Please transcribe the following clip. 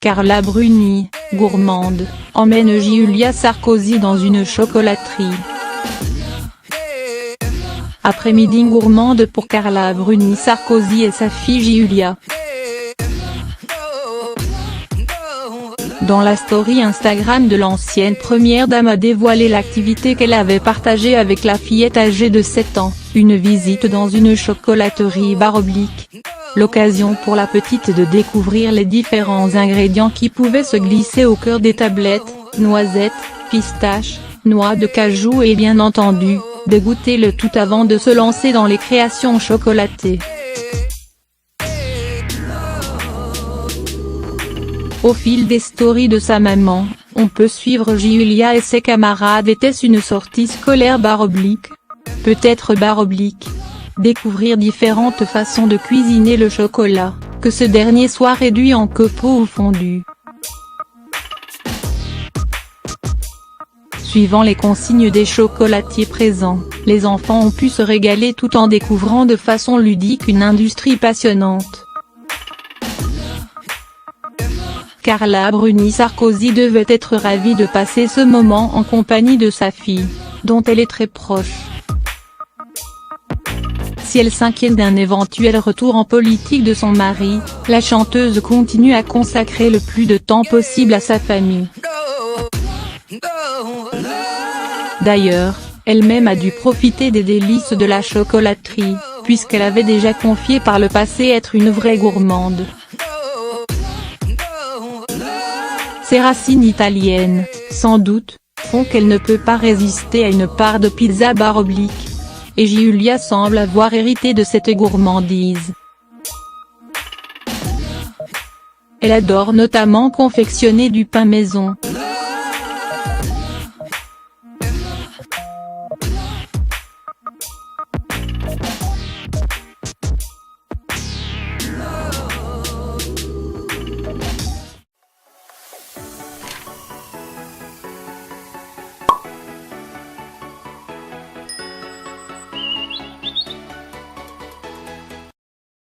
Carla Bruni, gourmande, emmène Julia Sarkozy dans une chocolaterie. Après-midi gourmande pour Carla Bruni Sarkozy et sa fille Julia. Dans la story Instagram de l'ancienne première dame a dévoilé l'activité qu'elle avait partagée avec la fillette âgée de 7 ans, une visite dans une chocolaterie bar oblique. L'occasion pour la petite de découvrir les différents ingrédients qui pouvaient se glisser au cœur des tablettes, noisettes, pistaches, noix de cajou et bien entendu, de goûter le tout avant de se lancer dans les créations chocolatées. Au fil des stories de sa maman, on peut suivre Julia et ses camarades. Était-ce une sortie scolaire bar oblique? Peut-être bar oblique. Découvrir différentes façons de cuisiner le chocolat, que ce dernier soit réduit en copeaux ou fondu. Suivant les consignes des chocolatiers présents, les enfants ont pu se régaler tout en découvrant de façon ludique une industrie passionnante. Carla Bruni Sarkozy devait être ravie de passer ce moment en compagnie de sa fille, dont elle est très proche. Si elle s'inquiète d'un éventuel retour en politique de son mari, la chanteuse continue à consacrer le plus de temps possible à sa famille. D'ailleurs, elle-même a dû profiter des délices de la chocolaterie, puisqu'elle avait déjà confié par le passé être une vraie gourmande. Ses racines italiennes, sans doute, font qu'elle ne peut pas résister à une part de pizza bar oblique. Et Julia semble avoir hérité de cette gourmandise. Elle adore notamment confectionner du pain maison,